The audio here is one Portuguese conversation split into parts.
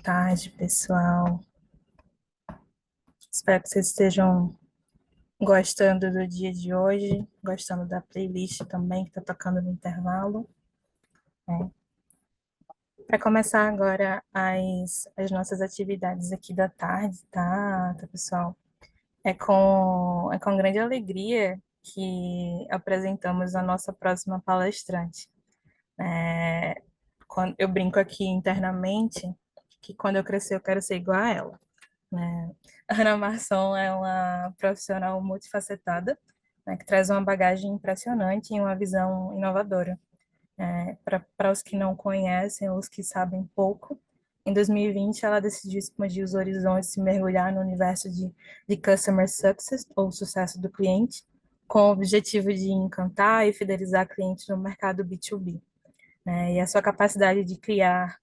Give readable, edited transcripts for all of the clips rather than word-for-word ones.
tarde, pessoal. Espero que vocês estejam gostando do dia de hoje, gostando da playlist também que está tocando no intervalo. Para começar agora as nossas atividades aqui da tarde, tá, pessoal? É com grande alegria que apresentamos a nossa próxima palestrante. Eu brinco aqui internamente que quando eu crescer eu quero ser igual a ela, né? A Ana Marçom é uma profissional multifacetada, né, que traz uma bagagem impressionante e uma visão inovadora. Para os que não conhecem, ou os que sabem pouco, em 2020 ela decidiu expandir os horizontes e mergulhar no universo de Customer Success, ou sucesso do cliente, com o objetivo de encantar e fidelizar clientes no mercado B2B, né? E a sua capacidade de criar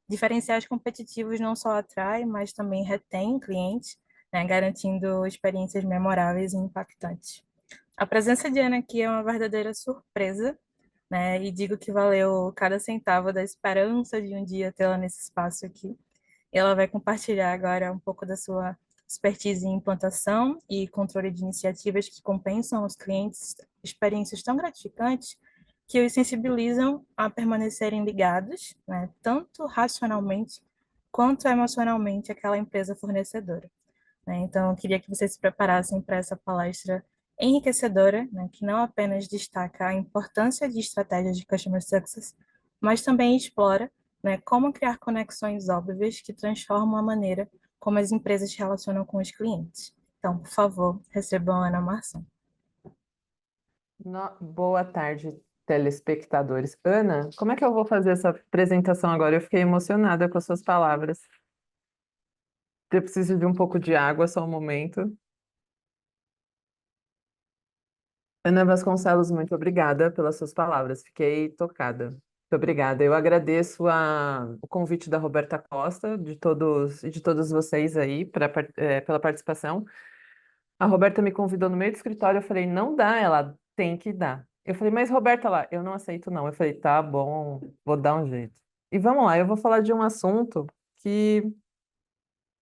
diferenciais competitivos não só atrai, mas também retém clientes, né, garantindo experiências memoráveis e impactantes. A presença de Ana aqui é uma verdadeira surpresa, né, e digo que valeu cada centavo da esperança de um dia tê-la nesse espaço aqui. E ela vai compartilhar agora um pouco da sua expertise em implantação e controle de iniciativas que compensam aos clientes experiências tão gratificantes que os sensibilizam a permanecerem ligados, né, tanto racionalmente quanto emocionalmente àquela empresa fornecedora, né? Então, eu queria que vocês se preparassem para essa palestra enriquecedora, né, que não apenas destaca a importância de estratégias de Customer Success, mas também explora, né, como criar conexões óbvias que transformam a maneira como as empresas se relacionam com os clientes. Então, por favor, recebam a Ana Marçom. Boa tarde, telespectadores. Ana, como é que eu vou fazer essa apresentação agora? Eu fiquei emocionada com as suas palavras. Eu preciso de um pouco de água, só um momento. Ana Vasconcelos, muito obrigada pelas suas palavras. Fiquei tocada. Muito obrigada. Eu agradeço o convite da Roberta Costa, de todos e de todos vocês aí, pela participação. A Roberta me convidou no meio do escritório, eu falei, não dá, ela tem que dar. Eu falei, mas Roberta lá, eu não aceito não. Eu falei, tá bom, vou dar um jeito. E vamos lá, eu vou falar de um assunto que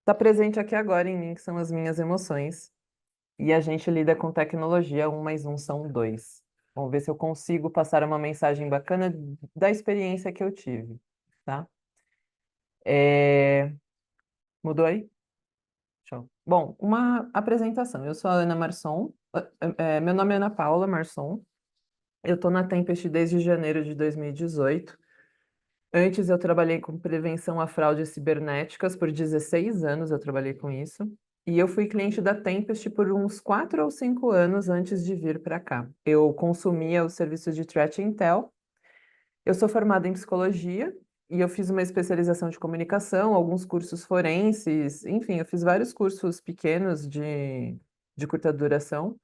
está presente aqui agora em mim, que são as minhas emoções. E a gente lida com tecnologia, um mais um são dois. Vamos ver se eu consigo passar uma mensagem bacana da experiência que eu tive, tá? É, Mudou aí? Show. Bom, uma apresentação. Eu sou a Ana Marçom, meu nome é Ana Paula Marçom. Eu estou na Tempest desde janeiro de 2018. Antes eu trabalhei com prevenção a fraudes cibernéticas, por 16 anos eu trabalhei com isso. E eu fui cliente da Tempest por uns 4 ou 5 anos antes de vir para cá. Eu consumia o serviço de Threat Intel. Eu sou formada em psicologia e eu fiz uma especialização de comunicação, alguns cursos forenses, enfim, eu fiz vários cursos pequenos de curta duração.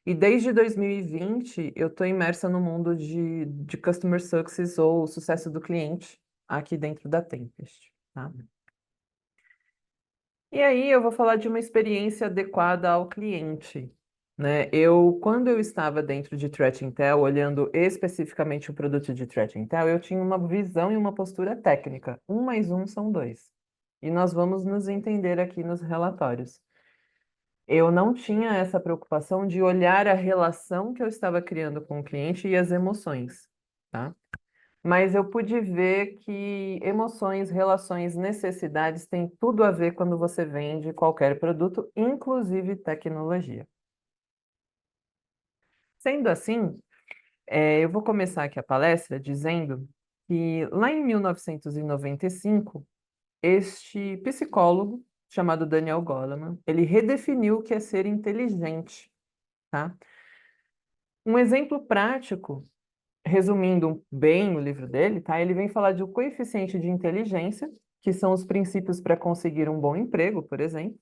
E desde 2020 eu estou imersa no mundo de Customer Success ou sucesso do cliente aqui dentro da Tempest, tá? E aí eu vou falar de uma experiência adequada ao cliente, né? Quando eu estava dentro de Threat Intel, olhando especificamente o produto de Threat Intel, eu tinha uma visão e uma postura técnica. Um mais um são dois. E nós vamos nos entender aqui nos relatórios. Eu não tinha essa preocupação de olhar a relação que eu estava criando com o cliente e as emoções, tá? Mas eu pude ver que emoções, relações, necessidades têm tudo a ver quando você vende qualquer produto, inclusive tecnologia. Sendo assim, eu vou começar aqui a palestra dizendo que lá em 1995, este psicólogo chamado Daniel Goleman, ele redefiniu o que é ser inteligente, tá? Um exemplo prático, resumindo bem o livro dele, tá? Ele vem falar de um coeficiente de inteligência, que são os princípios para conseguir um bom emprego, por exemplo.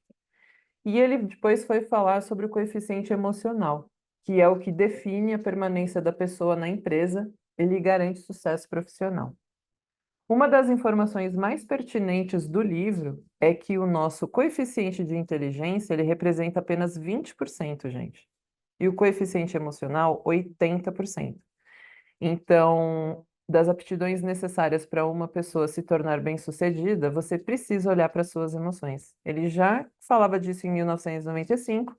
E ele depois foi falar sobre o coeficiente emocional, que é o que define a permanência da pessoa na empresa e lhe garante sucesso profissional. Uma das informações mais pertinentes do livro é que o nosso coeficiente de inteligência, ele representa apenas 20%, gente. E o coeficiente emocional, 80%. Então, das aptidões necessárias para uma pessoa se tornar bem-sucedida, você precisa olhar para suas emoções. Ele já falava disso em 1995.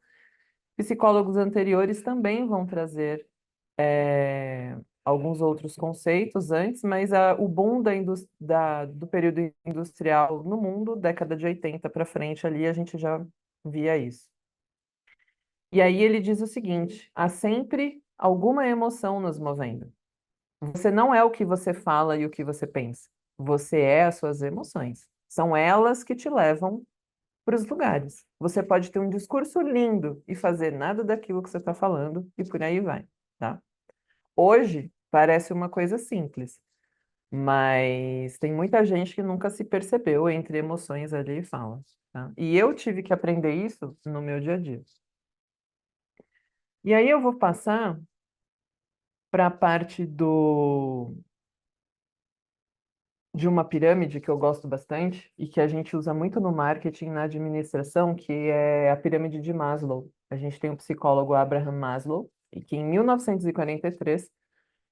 Psicólogos anteriores também vão trazer alguns outros conceitos antes, mas o boom do período industrial no mundo, década de 80 para frente ali, a gente já via isso. E aí ele diz o seguinte: há sempre alguma emoção nos movendo. Você não é o que você fala e o que você pensa. Você é as suas emoções. São elas que te levam para os lugares. Você pode ter um discurso lindo e fazer nada daquilo que você está falando e por aí vai, tá? Hoje parece uma coisa simples, mas tem muita gente que nunca se percebeu entre emoções ali e fala, tá? E eu tive que aprender isso no meu dia a dia. E aí eu vou passar para a parte de uma pirâmide que eu gosto bastante e que a gente usa muito no marketing, na administração, que é a pirâmide de Maslow. A gente tem o psicólogo Abraham Maslow, e que em 1943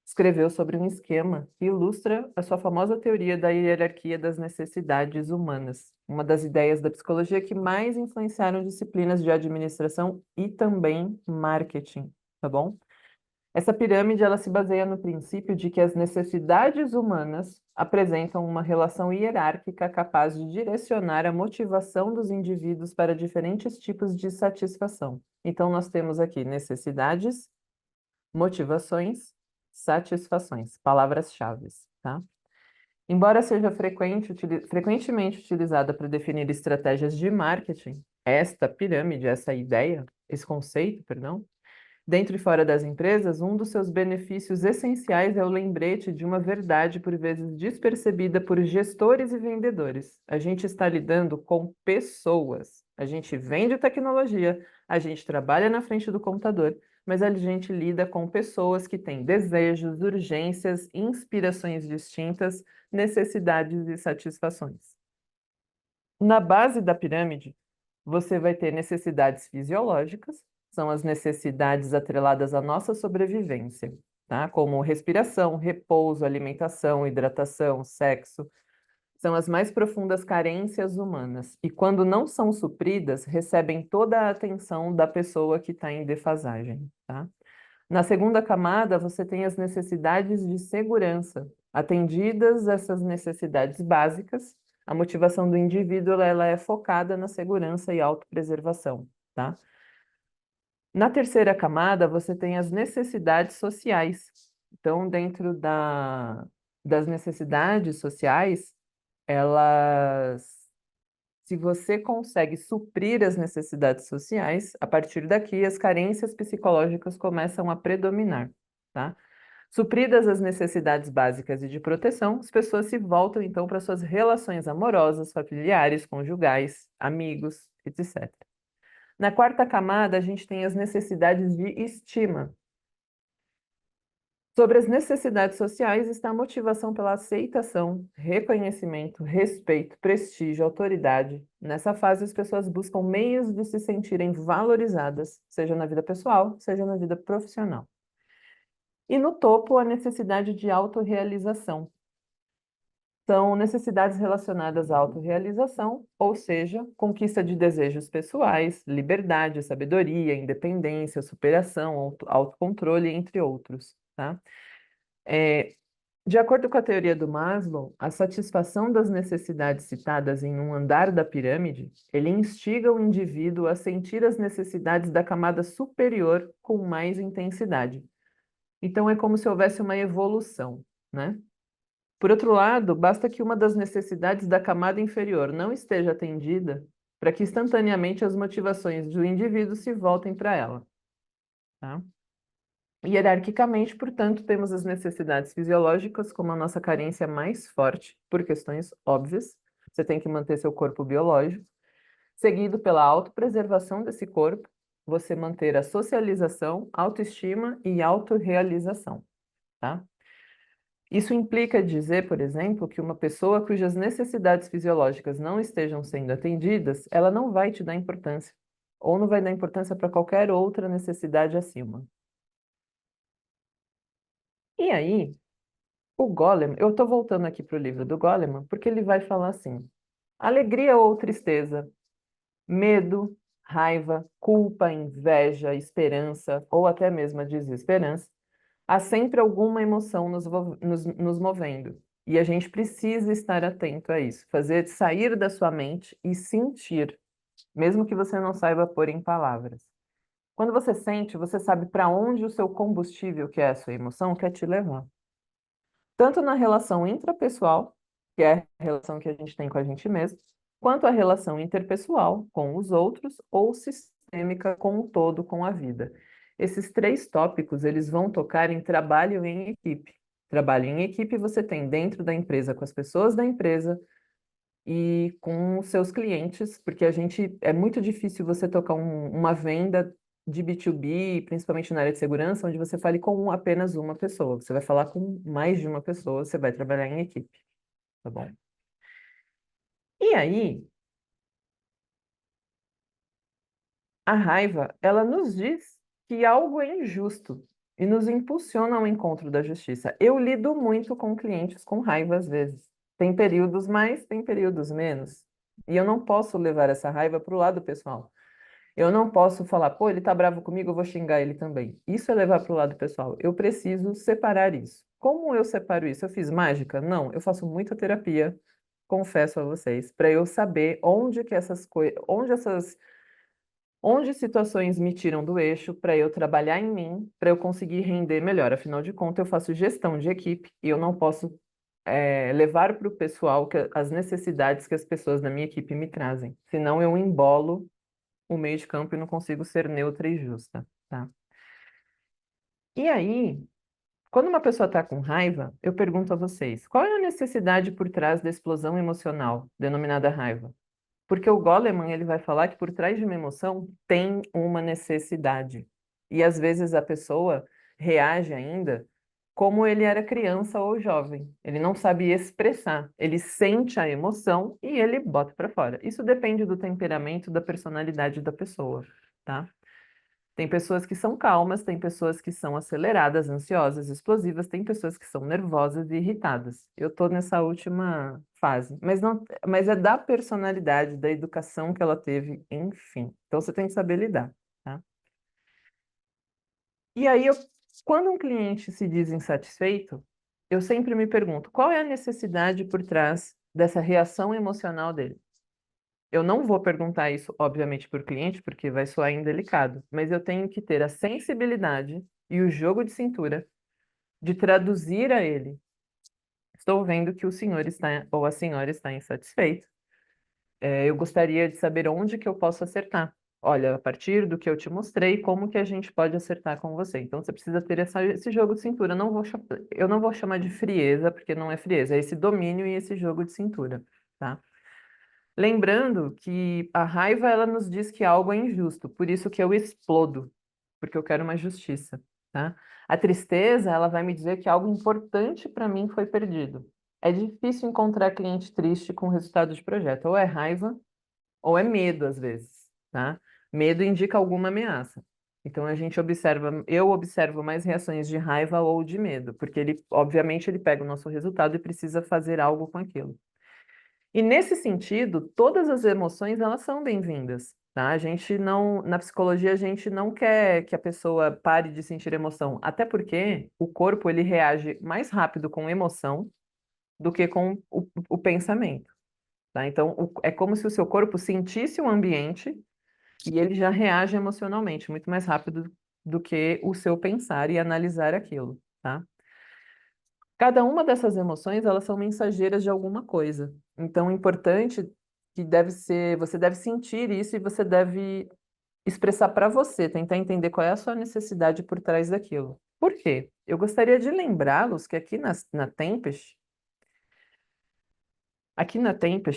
escreveu sobre um esquema que ilustra a sua famosa teoria da hierarquia das necessidades humanas, uma das ideias da psicologia que mais influenciaram disciplinas de administração e também marketing, tá bom? Essa pirâmide ela se baseia no princípio de que as necessidades humanas apresentam uma relação hierárquica capaz de direcionar a motivação dos indivíduos para diferentes tipos de satisfação. Então, nós temos aqui necessidades, motivações, satisfações, palavras-chave, tá? Embora seja frequentemente utilizada para definir estratégias de marketing, esta pirâmide, essa ideia, esse conceito, perdão, dentro e fora das empresas, um dos seus benefícios essenciais é o lembrete de uma verdade por vezes despercebida por gestores e vendedores. A gente está lidando com pessoas. A gente vende tecnologia, a gente trabalha na frente do computador, mas a gente lida com pessoas que têm desejos, urgências, inspirações distintas, necessidades e satisfações. Na base da pirâmide, você vai ter necessidades fisiológicas, são as necessidades atreladas à nossa sobrevivência, tá? Como respiração, repouso, alimentação, hidratação, sexo. São as mais profundas carências humanas. E quando não são supridas, recebem toda a atenção da pessoa que está em defasagem, tá? Na segunda camada, você tem as necessidades de segurança. Atendidas essas necessidades básicas, a motivação do indivíduo ela é focada na segurança e autopreservação, tá? Na terceira camada, você tem as necessidades sociais. Então, dentro das necessidades sociais, elas, se você consegue suprir as necessidades sociais, a partir daqui as carências psicológicas começam a predominar, tá? Supridas as necessidades básicas e de proteção, as pessoas se voltam então para suas relações amorosas, familiares, conjugais, amigos, etc. Na quarta camada, a gente tem as necessidades de estima. Sobre as necessidades sociais está a motivação pela aceitação, reconhecimento, respeito, prestígio, autoridade. Nessa fase, as pessoas buscam meios de se sentirem valorizadas, seja na vida pessoal, seja na vida profissional. E no topo, a necessidade de autorrealização. São necessidades relacionadas à autorrealização, ou seja, conquista de desejos pessoais, liberdade, sabedoria, independência, superação, autocontrole, entre outros, tá? De acordo com a teoria do Maslow, a satisfação das necessidades citadas em um andar da pirâmide, ele instiga o indivíduo a sentir as necessidades da camada superior com mais intensidade. Então, é como se houvesse uma evolução, né? Por outro lado, basta que uma das necessidades da camada inferior não esteja atendida para que instantaneamente as motivações do indivíduo se voltem para ela, tá? Hierarquicamente, portanto, temos as necessidades fisiológicas como a nossa carência mais forte, por questões óbvias. Você tem que manter seu corpo biológico, seguido pela autopreservação desse corpo, você manter a socialização, autoestima e autorrealização, tá? Isso implica dizer, por exemplo, que uma pessoa cujas necessidades fisiológicas não estejam sendo atendidas, ela não vai te dar importância, ou não vai dar importância para qualquer outra necessidade acima. E aí, O Goleman, eu estou voltando aqui para o livro do Goleman, porque ele vai falar assim: alegria ou tristeza, medo, raiva, culpa, inveja, esperança ou até mesmo a desesperança, há sempre alguma emoção nos movendo. E a gente precisa estar atento a isso, fazer sair da sua mente e sentir, mesmo que você não saiba pôr em palavras. Quando você sente, você sabe para onde o seu combustível, que é a sua emoção, quer te levar. Tanto na relação intrapessoal, que é a relação que a gente tem com a gente mesmo, quanto a relação interpessoal com os outros ou sistêmica com o todo, com a vida. Esses três tópicos, eles vão tocar em trabalho em equipe. Trabalho em equipe você tem dentro da empresa com as pessoas da empresa e com os seus clientes, porque a gente é muito difícil você tocar uma venda de B2B, principalmente na área de segurança, onde você fale com apenas uma pessoa. Você vai falar com mais de uma pessoa, você vai trabalhar em equipe, tá bom? E aí, a raiva, ela nos diz que algo é injusto e nos impulsiona ao encontro da justiça. Eu lido muito com clientes com raiva às vezes. Tem períodos mais, tem períodos menos. E eu não posso levar essa raiva para o lado pessoal. Eu não posso falar, pô, ele tá bravo comigo, eu vou xingar ele também. Isso é levar para o lado pessoal. Eu preciso separar isso. Como eu separo isso? Eu fiz mágica? Não, eu faço muita terapia, confesso a vocês, para eu saber onde que essas coisas, onde situações me tiram do eixo, para eu trabalhar em mim, para eu conseguir render melhor. Afinal de contas, eu faço gestão de equipe e eu não posso levar para o pessoal as necessidades que as pessoas da minha equipe me trazem. Senão eu embolo o meio de campo e não consigo ser neutra e justa, tá? E aí, quando uma pessoa está com raiva, eu pergunto a vocês, qual é a necessidade por trás da explosão emocional, denominada raiva? Porque o Goleman, ele vai falar que por trás de uma emoção tem uma necessidade. E às vezes a pessoa reage ainda como ele era criança ou jovem. Ele não sabe expressar, ele sente a emoção e ele bota para fora. Isso depende do temperamento, da personalidade da pessoa, tá? Tem pessoas que são calmas, tem pessoas que são aceleradas, ansiosas, explosivas, tem pessoas que são nervosas e irritadas. Eu tô nessa última fase, mas não, mas é da personalidade, da educação que ela teve, enfim. Então você tem que saber lidar, tá? E aí, quando um cliente se diz insatisfeito, eu sempre me pergunto, qual é a necessidade por trás dessa reação emocional dele? Eu não vou perguntar isso, obviamente, para o cliente, porque vai soar indelicado, mas eu tenho que ter a sensibilidade e o jogo de cintura de traduzir a ele. Estou vendo que o senhor está ou a senhora está insatisfeito. Eu gostaria de saber onde que eu posso acertar. Olha, a partir do que eu te mostrei, como que a gente pode acertar com você? Então, você precisa ter esse jogo de cintura. Eu não vou chamar de frieza, porque não é frieza, é esse domínio e esse jogo de cintura, tá? Lembrando que a raiva ela nos diz que algo é injusto, por isso que eu explodo, porque eu quero uma justiça, tá? A tristeza, ela vai me dizer que algo importante para mim foi perdido. É difícil encontrar cliente triste com resultado de projeto, ou é raiva ou é medo às vezes, tá? Medo indica alguma ameaça. Então a gente observa, eu observo mais reações de raiva ou de medo, porque ele, obviamente, ele pega o nosso resultado e precisa fazer algo com aquilo. E nesse sentido, todas as emoções elas são bem-vindas, tá? A gente não, na psicologia a gente não quer que a pessoa pare de sentir emoção, até porque o corpo ele reage mais rápido com emoção do que com o pensamento, tá? Então é como se o seu corpo sentisse o ambiente e ele já reage emocionalmente muito mais rápido do que o seu pensar e analisar aquilo, tá? Cada uma dessas emoções, elas são mensageiras de alguma coisa. Então, é importante que deve ser, você deve sentir isso e você deve expressar para você, tentar entender qual é a sua necessidade por trás daquilo. Por quê? Eu gostaria de lembrá-los que aqui na Tempest,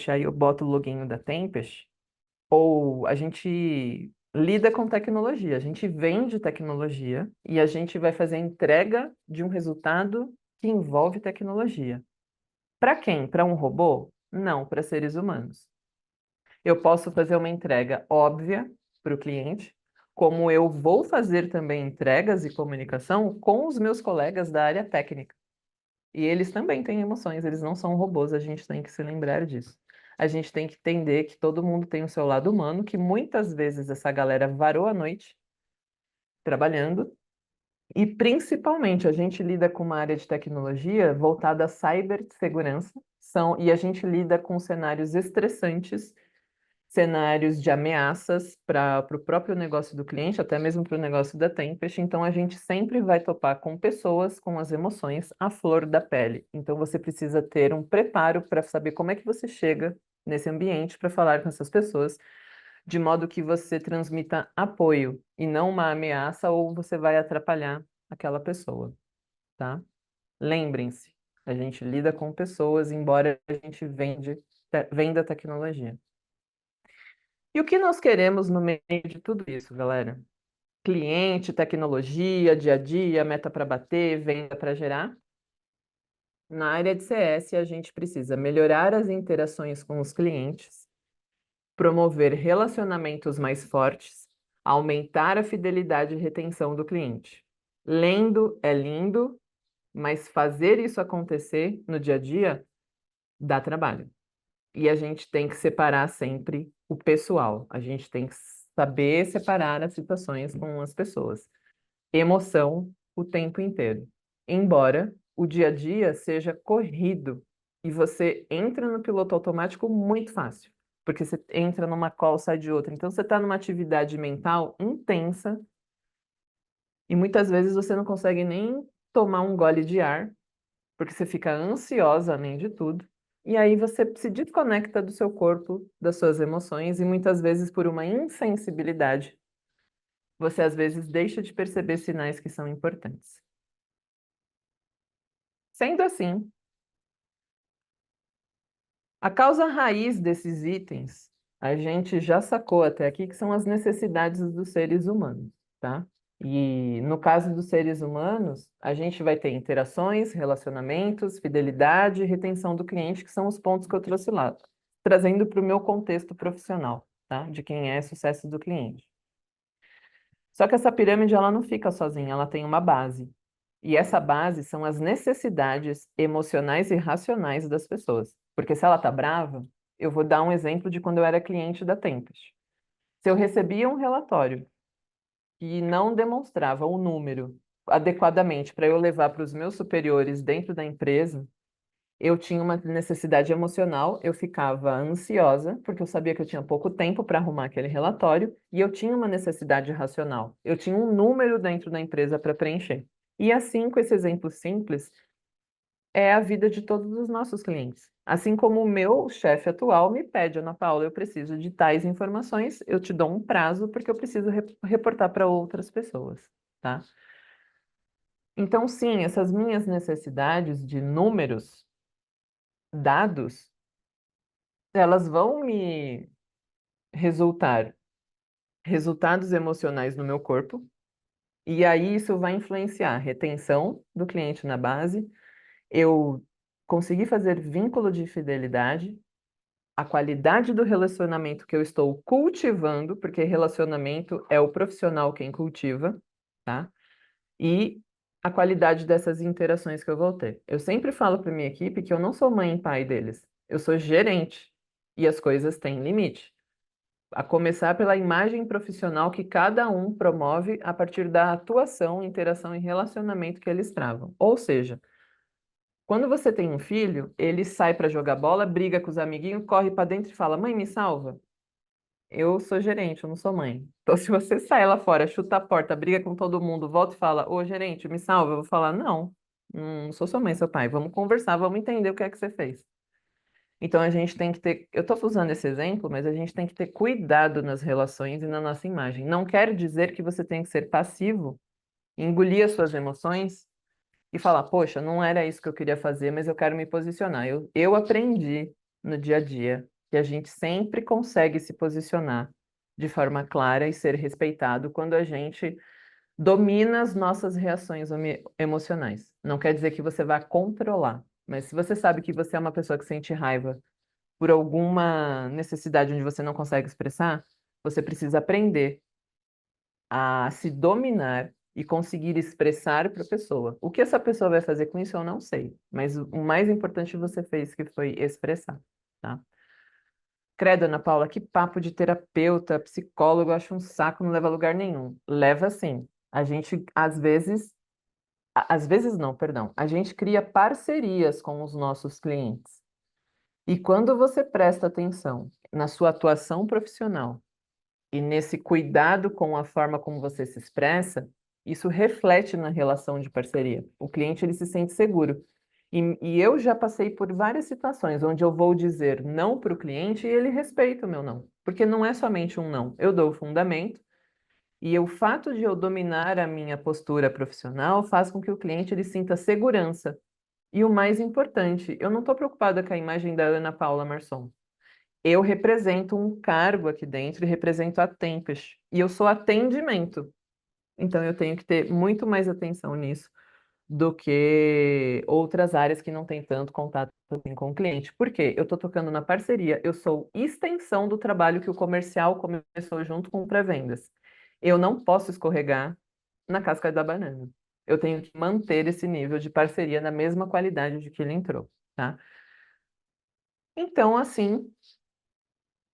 aí eu boto o loginho da Tempest, ou a gente lida com tecnologia, a gente vende tecnologia e a gente vai fazer a entrega de um resultado que envolve tecnologia. Para quem? Para um robô? Não, para seres humanos. Eu posso fazer uma entrega óbvia para o cliente, como eu vou fazer também entregas e comunicação com os meus colegas da área técnica. E eles também têm emoções, eles não são robôs, a gente tem que se lembrar disso. A gente tem que entender que todo mundo tem o seu lado humano, que muitas vezes essa galera varou a noite trabalhando, e principalmente a gente lida com uma área de tecnologia voltada à cibersegurança, e a gente lida com cenários estressantes, cenários de ameaças para o próprio negócio do cliente, até mesmo para o negócio da Tempest. Então, a gente sempre vai topar com pessoas com as emoções à flor da pele. Então, você precisa ter um preparo para saber como é que você chega nesse ambiente para falar com essas pessoas, de modo que você transmita apoio e não uma ameaça ou você vai atrapalhar aquela pessoa, tá? Lembrem-se, a gente lida com pessoas, embora a gente venda tecnologia. E o que nós queremos no meio de tudo isso, galera? Cliente, tecnologia, dia a dia, meta para bater, venda para gerar. Na área de CS, a gente precisa melhorar as interações com os clientes, promover relacionamentos mais fortes, aumentar a fidelidade e retenção do cliente. Lendo é lindo, mas fazer isso acontecer no dia a dia dá trabalho. E a gente tem que separar sempre o pessoal. A gente tem que saber separar as situações com as pessoas. Emoção o tempo inteiro. Embora o dia a dia seja corrido e você entra no piloto automático muito fácil, porque você entra numa call, sai de outra. Então você está numa atividade mental intensa e muitas vezes você não consegue nem tomar um gole de ar, porque você fica ansiosa além de tudo. E aí você se desconecta do seu corpo, das suas emoções, e muitas vezes por uma insensibilidade, você às vezes deixa de perceber sinais que são importantes. Sendo assim, a causa raiz desses itens, a gente já sacou até aqui que são as necessidades dos seres humanos, tá? E no caso dos seres humanos, a gente vai ter interações, relacionamentos, fidelidade e retenção do cliente, que são os pontos que eu trouxe lá, trazendo para o meu contexto profissional, tá? De quem é sucesso do cliente. Só que essa pirâmide ela não fica sozinha, ela tem uma base. E essa base são as necessidades emocionais e racionais das pessoas. Porque se ela tá brava, eu vou dar um exemplo de quando eu era cliente da Tempest. Se eu recebia um relatório que não demonstrava um número adequadamente para eu levar para os meus superiores dentro da empresa, eu tinha uma necessidade emocional, eu ficava ansiosa, porque eu sabia que eu tinha pouco tempo para arrumar aquele relatório, e eu tinha uma necessidade racional. Eu tinha um número dentro da empresa para preencher. E assim, com esse exemplo simples, é a vida de todos os nossos clientes. Assim como o meu chefe atual me pede, Ana Paula, eu preciso de tais informações, eu te dou um prazo porque eu preciso reportar para outras pessoas, tá? Então, sim, essas minhas necessidades de números, dados, elas vão me resultar resultados emocionais no meu corpo, e aí isso vai influenciar a retenção do cliente na base, eu conseguir fazer vínculo de fidelidade, a qualidade do relacionamento que eu estou cultivando, porque relacionamento é o profissional quem cultiva, tá? E a qualidade dessas interações que eu vou ter. Eu sempre falo para minha equipe que eu não sou mãe e pai deles, eu sou gerente e as coisas têm limite. A começar pela imagem profissional que cada um promove a partir da atuação, interação e relacionamento que eles travam. Ou seja, quando você tem um filho, ele sai para jogar bola, briga com os amiguinhos, corre para dentro e fala: Mãe, me salva. Eu sou gerente, eu não sou mãe. Então, se você sai lá fora, chuta a porta, briga com todo mundo, volta e fala: Ô, gerente, me salva, eu vou falar: Não, não sou sua mãe, seu pai. Vamos conversar, vamos entender o que é que você fez. Então, a gente tem que ter. Eu estou usando esse exemplo, mas a gente tem que ter cuidado nas relações e na nossa imagem. Não quer dizer que você tem que ser passivo, engolir as suas emoções e falar, poxa, não era isso que eu queria fazer, mas eu quero me posicionar. Eu aprendi no dia a dia que a gente sempre consegue se posicionar de forma clara e ser respeitado quando a gente domina as nossas reações emocionais. Não quer dizer que você vá controlar, mas se você sabe que você é uma pessoa que sente raiva por alguma necessidade onde você não consegue expressar, você precisa aprender a se dominar e conseguir expressar para a pessoa. O que essa pessoa vai fazer com isso, eu não sei, mas o mais importante você fez, que foi expressar, tá? Credo, Ana Paula, que papo de terapeuta, psicólogo, eu acho um saco, não leva a lugar nenhum. Leva sim. A gente, às vezes não, perdão, a gente cria parcerias com os nossos clientes. E quando você presta atenção na sua atuação profissional e nesse cuidado com a forma como você se expressa, isso reflete na relação de parceria. O cliente ele se sente seguro. E eu já passei por várias situações onde eu vou dizer não para o cliente e ele respeita o meu não. Porque não é somente um não. Eu dou o fundamento e o fato de eu dominar a minha postura profissional faz com que o cliente ele sinta segurança. E o mais importante, eu não estou preocupada com a imagem da Ana Paula Marçom. Eu represento um cargo aqui dentro e represento a Tempest. E eu sou atendimento. Então eu tenho que ter muito mais atenção nisso do que outras áreas que não têm tanto contato assim com o cliente. Por quê? Eu estou tocando na parceria, eu sou extensão do trabalho que o comercial começou junto com o pré-vendas. Eu não posso escorregar na casca da banana. Eu tenho que manter esse nível de parceria na mesma qualidade de que ele entrou, tá? Então, assim,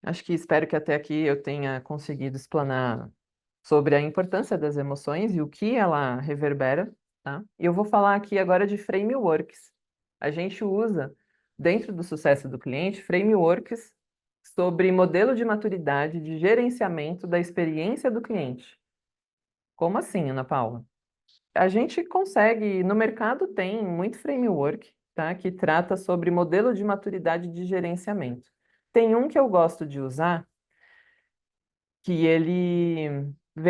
acho que espero que até aqui eu tenha conseguido explanar sobre a importância das emoções e o que ela reverbera, tá? E eu vou falar aqui agora de frameworks. A gente usa, dentro do sucesso do cliente, frameworks sobre modelo de maturidade de gerenciamento da experiência do cliente. Como assim, Ana Paula? A gente consegue, no mercado tem muito framework, tá, que trata sobre modelo de maturidade de gerenciamento. Tem um que eu gosto de usar, que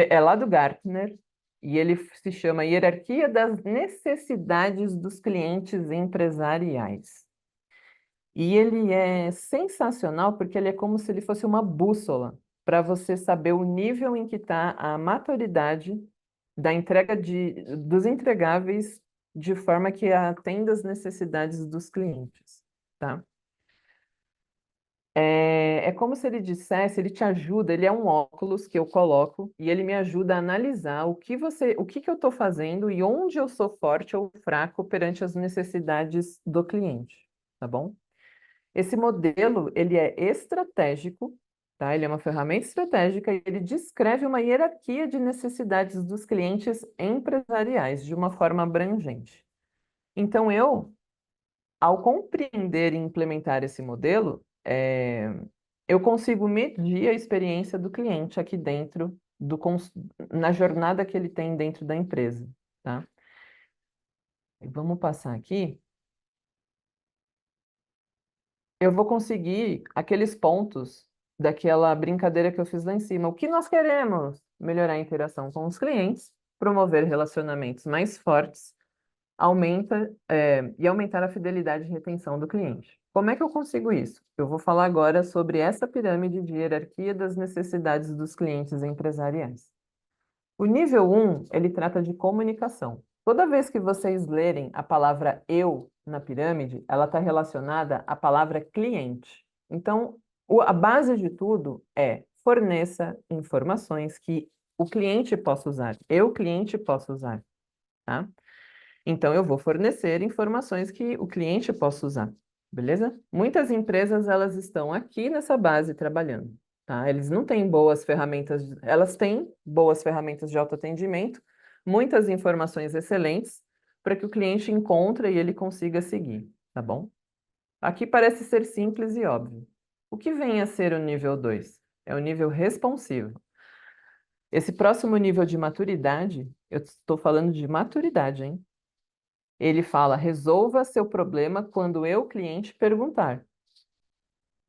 é lá do Gartner, e ele se chama Hierarquia das Necessidades dos Clientes Empresariais. E ele é sensacional porque ele é como se ele fosse uma bússola para você saber o nível em que está a maturidade da entrega dos entregáveis de forma que atenda às necessidades dos clientes, tá? É como se ele dissesse, ele te ajuda, ele é um óculos que eu coloco e ele me ajuda a analisar o que que eu estou fazendo e onde eu sou forte ou fraco perante as necessidades do cliente, tá bom? Esse modelo, ele é estratégico, tá? Ele é uma ferramenta estratégica e ele descreve uma hierarquia de necessidades dos clientes empresariais de uma forma abrangente. Então, ao compreender e implementar esse modelo, eu consigo medir a experiência do cliente aqui dentro, na jornada que ele tem dentro da empresa, tá? Vamos passar aqui. Eu vou conseguir aqueles pontos daquela brincadeira que eu fiz lá em cima. O que nós queremos? Melhorar a interação com os clientes, promover relacionamentos mais fortes, e aumentar a fidelidade e retenção do cliente. Como é que eu consigo isso? Eu vou falar agora sobre essa pirâmide de hierarquia das necessidades dos clientes empresariais. O nível um ele trata de comunicação. Toda vez que vocês lerem a palavra eu na pirâmide, ela está relacionada à palavra cliente. Então, a base de tudo é forneça informações que o cliente possa usar, eu, cliente, posso usar, tá? Então, eu vou fornecer informações que o cliente possa usar, beleza? Muitas empresas, elas estão aqui nessa base trabalhando, tá? Eles não têm boas ferramentas, elas têm boas ferramentas de autoatendimento, muitas informações excelentes para que o cliente encontre e ele consiga seguir, tá bom? Aqui parece ser simples e óbvio. O que vem a ser o nível 2? É o nível responsivo. Esse próximo nível de maturidade, eu estou falando de maturidade, hein? Ele fala: resolva seu problema quando eu, cliente, perguntar.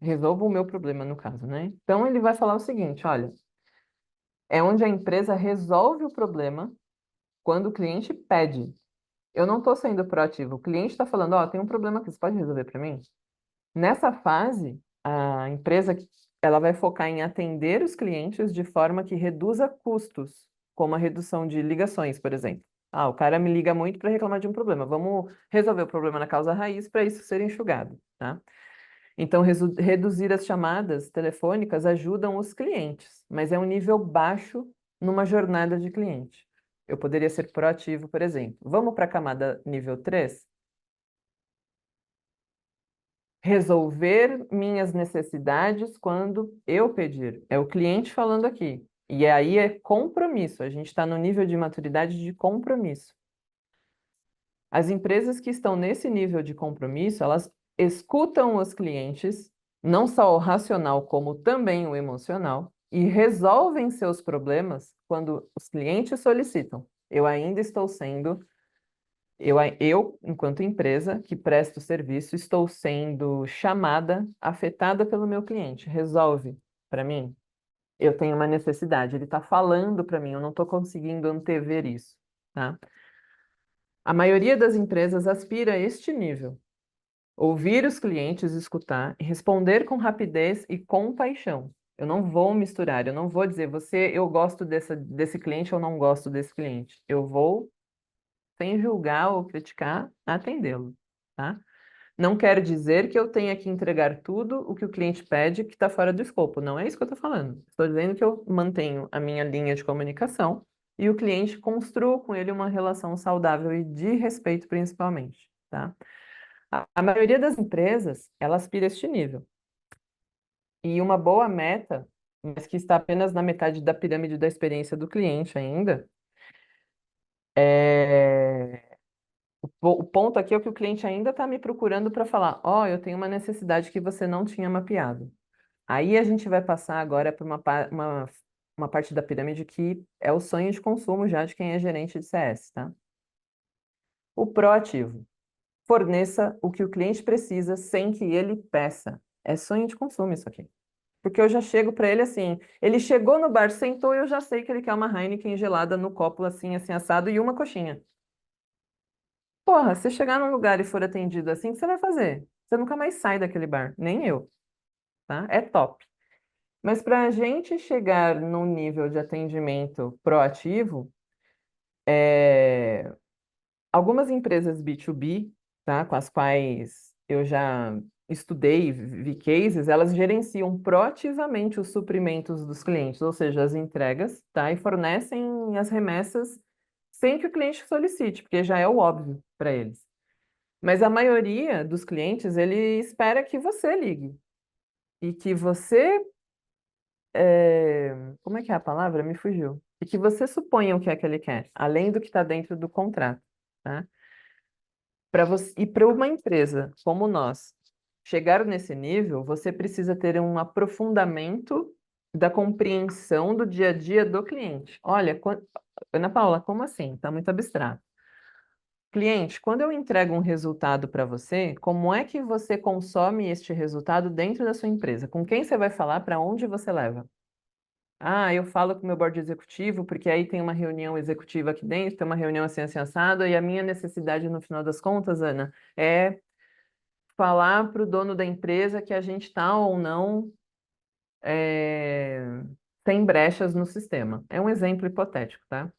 Resolva o meu problema, no caso, né? Então, ele vai falar o seguinte: olha, é onde a empresa resolve o problema quando o cliente pede. Eu não estou sendo proativo. O cliente está falando: ó, tem um problema aqui, você pode resolver para mim? Nessa fase, a empresa ela vai focar em atender os clientes de forma que reduza custos, como a redução de ligações, por exemplo. Ah, o cara me liga muito para reclamar de um problema. Vamos resolver o problema na causa raiz para isso ser enxugado, tá? Então, reduzir as chamadas telefônicas ajudam os clientes, mas é um nível baixo numa jornada de cliente. Eu poderia ser proativo, por exemplo. Vamos para a camada nível 3? Resolver minhas necessidades quando eu pedir. É o cliente falando aqui. E aí é compromisso. A gente está no nível de maturidade de compromisso. As empresas que estão nesse nível de compromisso, elas escutam os clientes, não só o racional, como também o emocional, e resolvem seus problemas quando os clientes solicitam. Eu ainda estou sendo, enquanto empresa que presto serviço, estou sendo chamada, afetada pelo meu cliente. Resolve para mim. Eu tenho uma necessidade, ele está falando para mim, eu não estou conseguindo antever isso, tá? A maioria das empresas aspira a este nível. Ouvir os clientes, escutar e responder com rapidez e compaixão. Eu não vou misturar, eu não vou dizer, eu gosto desse cliente ou não gosto desse cliente. Eu vou, sem julgar ou criticar, atendê-lo, tá? Não quero dizer que eu tenha que entregar tudo o que o cliente pede que está fora do escopo. Não é isso que eu estou falando. Estou dizendo que eu mantenho a minha linha de comunicação e o cliente construa com ele uma relação saudável e de respeito, principalmente, tá? A maioria das empresas, ela aspira a este nível. E uma boa meta, mas que está apenas na metade da pirâmide da experiência do cliente ainda, é... O ponto aqui é que o cliente ainda está me procurando para falar, ó, eu tenho uma necessidade que você não tinha mapeado. Aí a gente vai passar agora para uma parte da pirâmide que é o sonho de consumo já de quem é gerente de CS, tá? O proativo. Forneça o que o cliente precisa sem que ele peça. É sonho de consumo isso aqui. Porque eu já chego para ele assim, ele chegou no bar, sentou e eu já sei que ele quer uma Heineken gelada no copo assim, assim, assado e uma coxinha. Porra, se chegar num lugar e for atendido assim, o que você vai fazer? Você nunca mais sai daquele bar, nem eu, tá? É top. Mas para a gente chegar num nível de atendimento proativo, é, algumas empresas B2B, tá, com as quais eu já estudei, e vi cases, elas gerenciam proativamente os suprimentos dos clientes, ou seja, as entregas, tá, e fornecem as remessas sem que o cliente solicite, porque já é o óbvio para eles. Mas a maioria dos clientes, ele espera que você ligue e que você como é que é a palavra? Me fugiu. E que você suponha o que é que ele quer, além do que está dentro do contrato, tá? Para você, e para uma empresa como nós chegar nesse nível, você precisa ter um aprofundamento da compreensão do dia a dia do cliente. Olha, Ana Paula, como assim? Está muito abstrato. Cliente, quando eu entrego um resultado para você, como é que você consome este resultado dentro da sua empresa? Com quem você vai falar? Para onde você leva? Ah, eu falo com o meu board executivo, porque aí tem uma reunião executiva aqui dentro, tem uma reunião assim assada, e a minha necessidade, no final das contas, Ana, é falar para o dono da empresa que a gente está ou não é, tem brechas no sistema. É um exemplo hipotético, tá?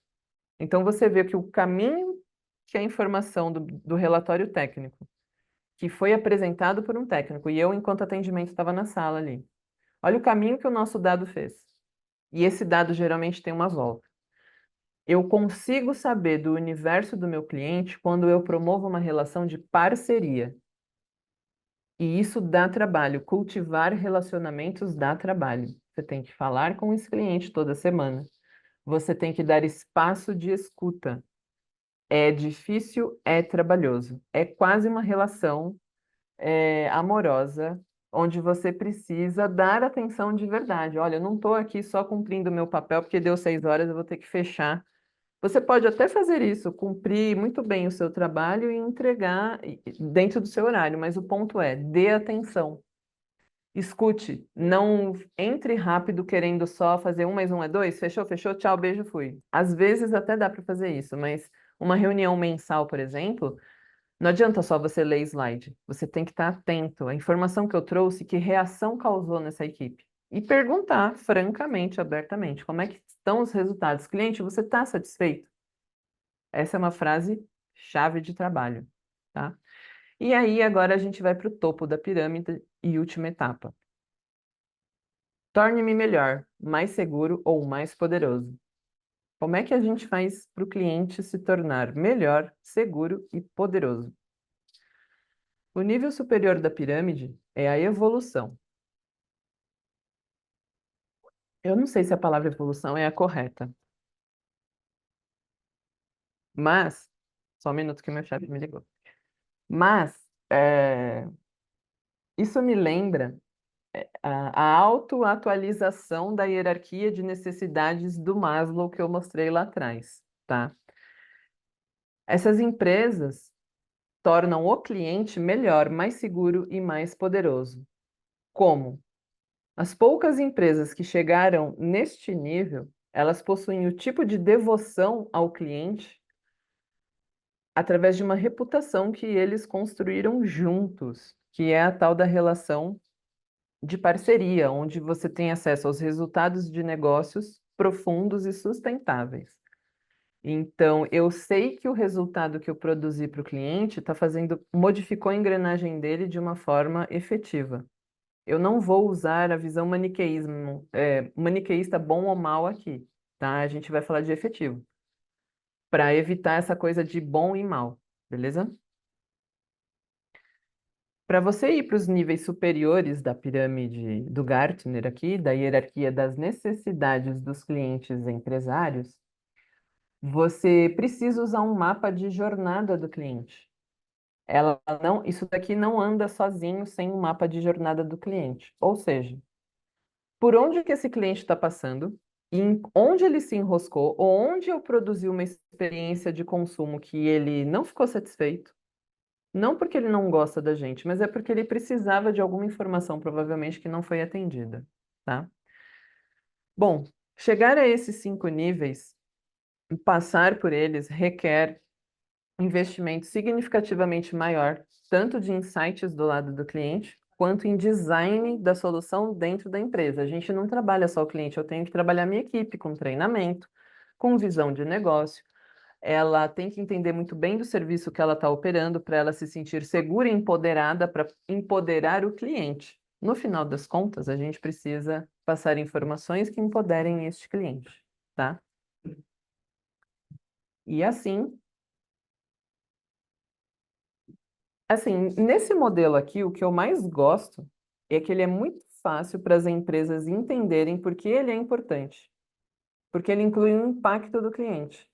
Então você vê que o caminho que a informação do relatório técnico, que foi apresentado por um técnico, e eu, enquanto atendimento, estava na sala ali. Olha o caminho que o nosso dado fez. E esse dado geralmente tem uma volta. Eu consigo saber do universo do meu cliente quando eu promovo uma relação de parceria. E isso dá trabalho. Cultivar relacionamentos dá trabalho. Você tem que falar com esse cliente toda semana. Você tem que dar espaço de escuta. É difícil, é trabalhoso. É quase uma relação amorosa, onde você precisa dar atenção de verdade. Olha, eu não estou aqui só cumprindo o meu papel, porque deu 6 horas, eu vou ter que fechar. Você pode até fazer isso, cumprir muito bem o seu trabalho e entregar dentro do seu horário, mas o ponto é, dê atenção. Escute, não entre rápido querendo só fazer 1 mais 1 é 2, fechou, fechou, tchau, beijo, fui. Às vezes até dá para fazer isso, mas uma reunião mensal, por exemplo, não adianta só você ler slide. Você tem que estar atento à informação que eu trouxe, que reação causou nessa equipe. E perguntar francamente, abertamente, como é que estão os resultados? Cliente, você está satisfeito? Essa é uma frase chave de trabalho, tá? E aí, agora a gente vai para o topo da pirâmide e última etapa. Torne-me melhor, mais seguro ou mais poderoso. Como é que a gente faz para o cliente se tornar melhor, seguro e poderoso? O nível superior da pirâmide é a evolução. Eu não sei se a palavra evolução é a correta, mas... Só um minuto que meu chefe me ligou. Mas isso me lembra a autoatualização da hierarquia de necessidades do Maslow que eu mostrei lá atrás, tá? Essas empresas tornam o cliente melhor, mais seguro e mais poderoso. Como? As poucas empresas que chegaram neste nível, elas possuem o tipo de devoção ao cliente através de uma reputação que eles construíram juntos, que é a tal da relação de parceria, onde você tem acesso aos resultados de negócios profundos e sustentáveis. Então, eu sei que o resultado que eu produzi para o cliente está fazendo, modificou a engrenagem dele de uma forma efetiva. Eu não vou usar a visão maniqueísta bom ou mal aqui, tá? A gente vai falar de efetivo, para evitar essa coisa de bom e mal, beleza? Para você ir para os níveis superiores da pirâmide do Gartner aqui, da hierarquia das necessidades dos clientes empresários, você precisa usar um mapa de jornada do cliente. Isso daqui não anda sozinho sem um mapa de jornada do cliente. Ou seja, por onde que esse cliente está passando, onde ele se enroscou, ou onde eu produzi uma experiência de consumo que ele não ficou satisfeito, não porque ele não gosta da gente, mas é porque ele precisava de alguma informação, provavelmente, que não foi atendida, tá? Bom, chegar a esses 5 níveis, passar por eles, requer investimento significativamente maior, tanto de insights do lado do cliente, quanto em design da solução dentro da empresa. A gente não trabalha só o cliente, eu tenho que trabalhar minha equipe com treinamento, com visão de negócio. Ela tem que entender muito bem do serviço que ela está operando para ela se sentir segura e empoderada para empoderar o cliente. No final das contas, a gente precisa passar informações que empoderem este cliente, tá? E assim, nesse modelo aqui, o que eu mais gosto é que ele é muito fácil para as empresas entenderem por que ele é importante, porque ele inclui o impacto do cliente.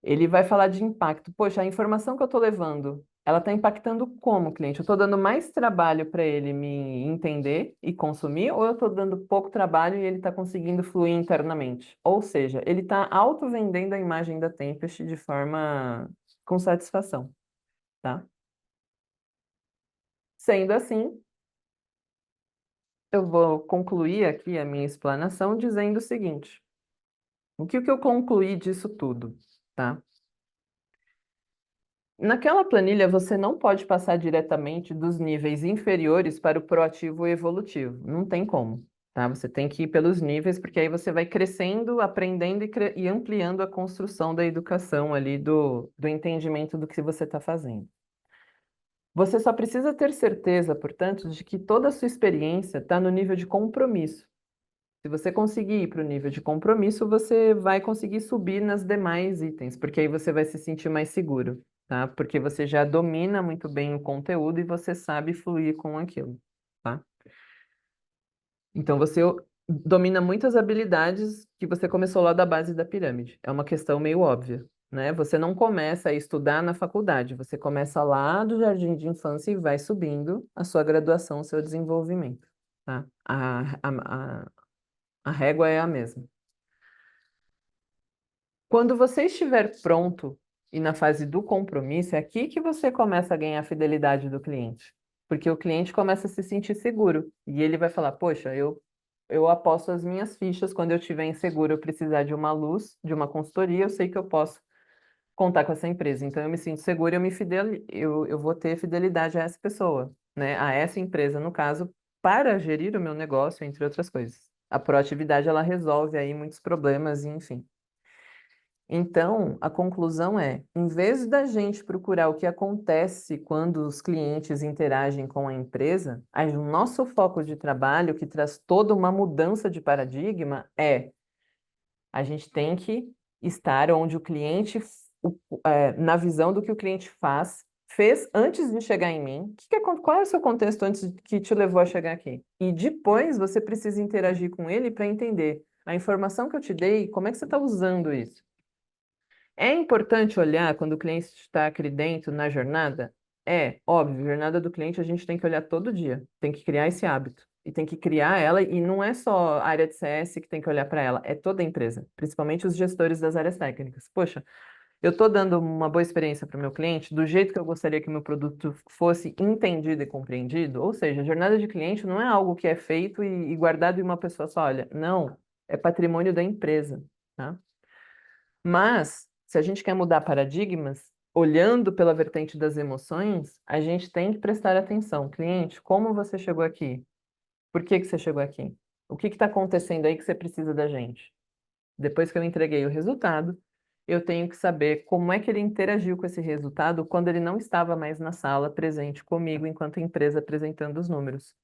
Ele vai falar de impacto. Poxa, a informação que eu estou levando, ela está impactando como o cliente? Eu estou dando mais trabalho para ele me entender e consumir, ou eu estou dando pouco trabalho e ele está conseguindo fluir internamente? Ou seja, ele está auto-vendendo a imagem da Tempest de forma com satisfação, tá? Sendo assim, eu vou concluir aqui a minha explanação dizendo o seguinte: o que eu concluí disso tudo, tá? Naquela planilha, você não pode passar diretamente dos níveis inferiores para o proativo e evolutivo. Não tem como, tá? Você tem que ir pelos níveis, porque aí você vai crescendo, aprendendo e ampliando a construção da educação ali, do entendimento do que você está fazendo. Você só precisa ter certeza, portanto, de que toda a sua experiência está no nível de compromisso. Se você conseguir ir para o nível de compromisso, você vai conseguir subir nas demais itens, porque aí você vai se sentir mais seguro, tá? Porque você já domina muito bem o conteúdo e você sabe fluir com aquilo, tá? Então você domina muitas habilidades que você começou lá da base da pirâmide. É uma questão meio óbvia, né? Você não começa a estudar na faculdade, você começa lá do jardim de infância e vai subindo a sua graduação, o seu desenvolvimento, tá? A régua é a mesma. Quando você estiver pronto e na fase do compromisso, é aqui que você começa a ganhar a fidelidade do cliente. Porque o cliente começa a se sentir seguro. E ele vai falar: poxa, eu aposto as minhas fichas quando eu estiver inseguro, eu precisar de uma luz, de uma consultoria, eu sei que eu posso contar com essa empresa. Então eu me sinto seguro e eu vou ter fidelidade a essa pessoa, né? A essa empresa, no caso, para gerir o meu negócio, entre outras coisas. A proatividade, ela resolve aí muitos problemas, e enfim. Então, a conclusão é, em vez da gente procurar o que acontece quando os clientes interagem com a empresa, o nosso foco de trabalho, que traz toda uma mudança de paradigma, é A gente tem que estar onde o cliente, na visão do que o cliente fez antes de chegar em mim. Qual é o seu contexto antes que te levou a chegar aqui? E depois você precisa interagir com ele para entender a informação que eu te dei, como é que você está usando isso. É importante olhar quando o cliente está aqui dentro na jornada? É, óbvio, jornada do cliente a gente tem que olhar todo dia, tem que criar esse hábito. E tem que criar ela, e não é só a área de CS que tem que olhar para ela, é toda a empresa, principalmente os gestores das áreas técnicas. Poxa, eu estou dando uma boa experiência para o meu cliente, do jeito que eu gostaria que o meu produto fosse entendido e compreendido, ou seja, a jornada de cliente não é algo que é feito e guardado em uma pessoa só, olha, não, é patrimônio da empresa, tá? Mas, se a gente quer mudar paradigmas, olhando pela vertente das emoções, a gente tem que prestar atenção. Cliente, como você chegou aqui? Por que que você chegou aqui? O que está acontecendo aí que você precisa da gente? Depois que eu entreguei o resultado, eu tenho que saber como é que ele interagiu com esse resultado quando ele não estava mais na sala presente comigo enquanto empresa apresentando os números.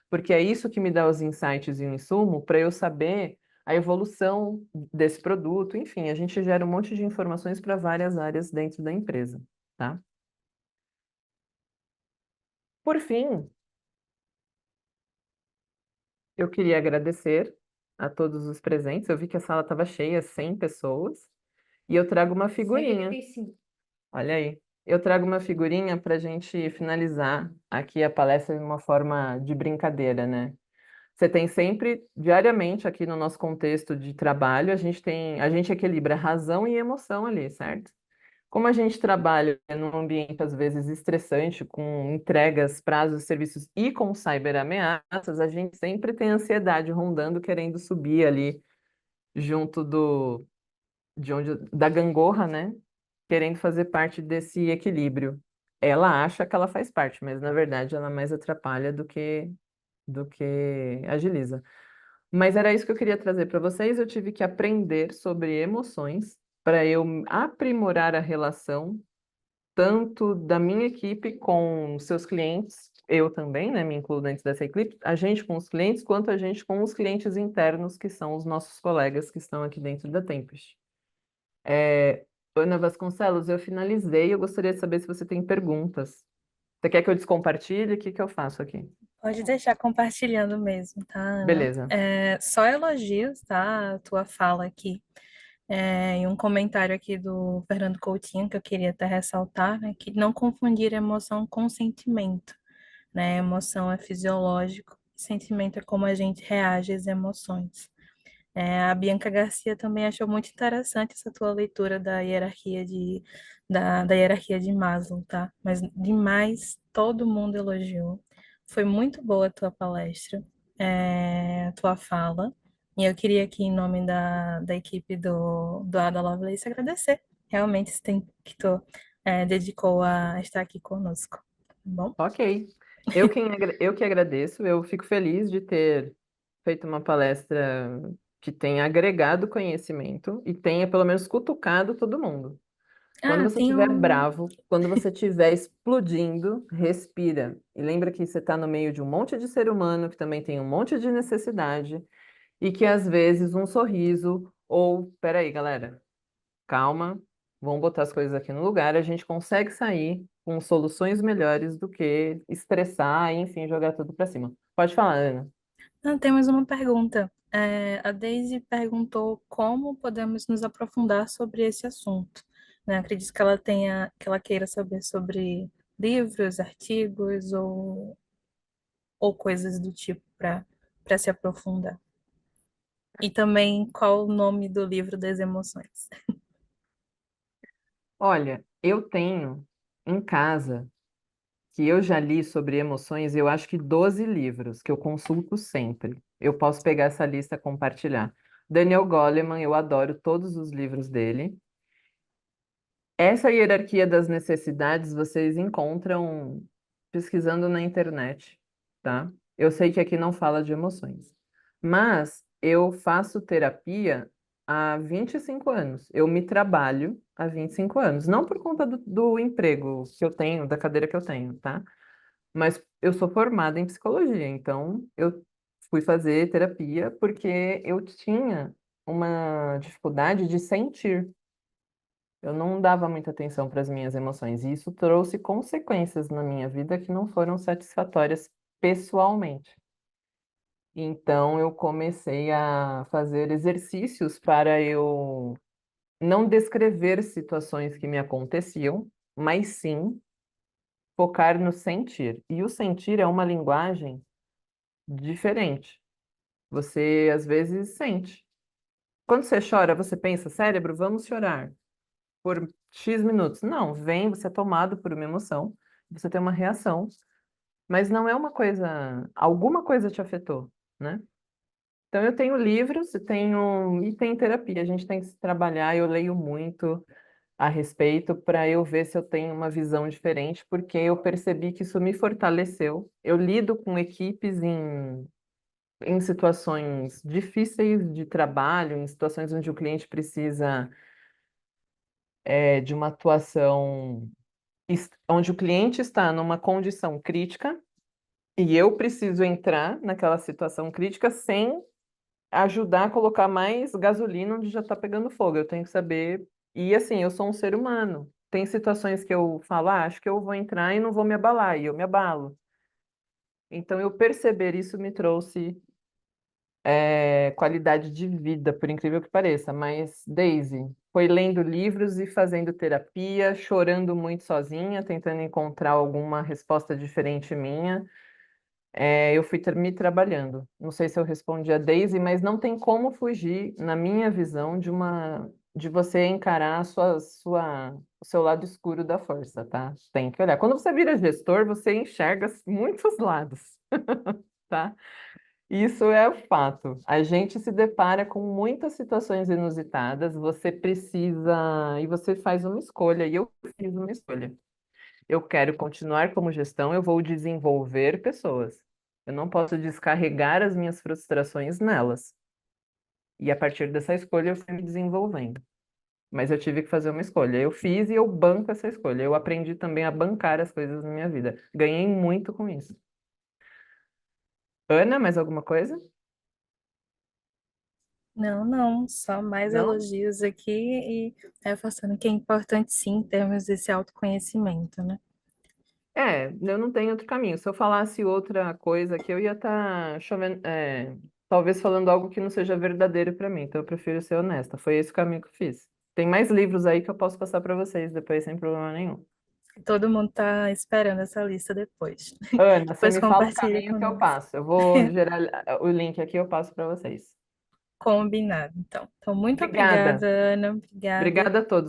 Porque é isso que me dá os insights e o insumo para eu saber a evolução desse produto. Enfim, a gente gera um monte de informações para várias áreas dentro da empresa, tá? Por fim, eu queria agradecer a todos os presentes. Eu vi que a sala estava cheia, 100 pessoas, e eu trago uma figurinha. 185. Olha aí. Eu trago uma figurinha para a gente finalizar aqui a palestra de uma forma de brincadeira, né? Você tem sempre, diariamente, aqui no nosso contexto de trabalho, a gente equilibra razão e emoção ali, certo? Como a gente trabalha num ambiente, às vezes, estressante, com entregas, prazos, serviços e com cyberameaças, a gente sempre tem ansiedade rondando, querendo subir ali junto da gangorra, né? Querendo fazer parte desse equilíbrio. Ela acha que ela faz parte, mas na verdade ela mais atrapalha do que agiliza. Mas era isso que eu queria trazer para vocês. Eu tive que aprender sobre emoções para eu aprimorar a relação tanto da minha equipe com seus clientes, eu também, né, me incluo dentro dessa equipe, a gente com os clientes, quanto a gente com os clientes internos, que são os nossos colegas que estão aqui dentro da Tempest. Ana Vasconcelos, eu finalizei. Eu gostaria de saber se você tem perguntas. Você quer que eu descompartilhe? O que que eu faço aqui? Pode deixar compartilhando mesmo, tá, Ana? Beleza. Só elogios, tá? A tua fala aqui. E um comentário aqui do Fernando Coutinho que eu queria até ressaltar, né? Que não confundir emoção com sentimento, né? Emoção é fisiológico, sentimento é como a gente reage às emoções. A Bianca Garcia também achou muito interessante essa tua leitura da hierarquia de Maslow, tá? Mas demais, todo mundo elogiou. Foi muito boa a tua palestra, a tua fala. E eu queria aqui, em nome da equipe do Ada Lovelace, agradecer realmente esse tempo que tu dedicou a estar aqui conosco, tá bom? Ok. Eu que agradeço. Eu fico feliz de ter feito uma palestra que tenha agregado conhecimento e tenha pelo menos cutucado todo mundo. Quando Ah, você estiver bravo, quando você estiver explodindo, respira. E lembra que você está no meio de um monte de ser humano que também tem um monte de necessidade e que às vezes um sorriso ou, peraí, galera, calma, vamos botar as coisas aqui no lugar, a gente consegue sair com soluções melhores do que estressar e, enfim, jogar tudo para cima. Pode falar, Ana. Temos uma pergunta. A Daisy perguntou como podemos nos aprofundar sobre esse assunto, né? Acredito que que ela queira saber sobre livros, artigos ou coisas do tipo para se aprofundar. E também qual o nome do livro das emoções. Olha, eu tenho em casa que eu já li sobre emoções, eu acho que 12 livros que eu consulto sempre. Eu posso pegar essa lista e compartilhar. Daniel Goleman, eu adoro todos os livros dele. Essa hierarquia das necessidades vocês encontram pesquisando na internet, tá? Eu sei que aqui não fala de emoções, mas eu faço terapia há 25 anos. Eu me trabalho há 25 anos, não por conta do emprego que eu tenho, da cadeira que eu tenho, tá? Mas eu sou formada em psicologia, então eu fui fazer terapia porque eu tinha uma dificuldade de sentir. Eu não dava muita atenção para as minhas emoções, e isso trouxe consequências na minha vida que não foram satisfatórias pessoalmente. Então, eu comecei a fazer exercícios para eu não descrever situações que me aconteciam, mas sim focar no sentir. E o sentir é uma linguagem diferente. Você às vezes sente. Quando você chora, você pensa, cérebro, vamos chorar por X minutos. Não, vem, você é tomado por uma emoção, você tem uma reação, mas não é uma coisa, alguma coisa te afetou, né? Então eu tenho livros, e tem terapia. A gente tem que se trabalhar, eu leio muito a respeito para eu ver se eu tenho uma visão diferente, porque eu percebi que isso me fortaleceu. Eu lido com equipes em situações difíceis de trabalho, em situações onde o cliente precisa de uma atuação, onde o cliente está numa condição crítica e eu preciso entrar naquela situação crítica sem ajudar a colocar mais gasolina onde já está pegando fogo. Eu tenho que saber. E assim, eu sou um ser humano. Tem situações que eu falo, acho que eu vou entrar e não vou me abalar, e eu me abalo. Então, eu perceber isso me trouxe qualidade de vida, por incrível que pareça. Mas, Daisy, foi lendo livros e fazendo terapia, chorando muito sozinha, tentando encontrar alguma resposta diferente minha. Eu fui me trabalhando. Não sei se eu respondi a Daisy, mas não tem como fugir, na minha visão, de você encarar o seu lado escuro da força, tá? Tem que olhar. Quando você vira gestor, você enxerga muitos lados, tá? Isso é o fato. A gente se depara com muitas situações inusitadas, você precisa, e você faz uma escolha, e eu fiz uma escolha. Eu quero continuar como gestão, eu vou desenvolver pessoas. Eu não posso descarregar as minhas frustrações nelas. E a partir dessa escolha eu fui me desenvolvendo. Mas eu tive que fazer uma escolha. Eu fiz e eu banco essa escolha. Eu aprendi também a bancar as coisas na minha vida. Ganhei muito com isso. Ana, mais alguma coisa? Não, não, só mais Não? elogios aqui e reforçando que é importante sim em termos desse autoconhecimento, né? Eu não tenho outro caminho. Se eu falasse outra coisa aqui, eu ia estar chovendo, talvez falando algo que não seja verdadeiro para mim. Então eu prefiro ser honesta. Foi esse o caminho que eu fiz. Tem mais livros aí que eu posso passar para vocês depois sem problema nenhum. Todo mundo tá esperando essa lista depois. Ana, você Depois me fala o compartilhe caminho que eu conosco. passo. Eu vou gerar o link aqui, eu passo para vocês. Combinado, então. Então, muito obrigada, Obrigada. Ana. Obrigada. Obrigada a todos.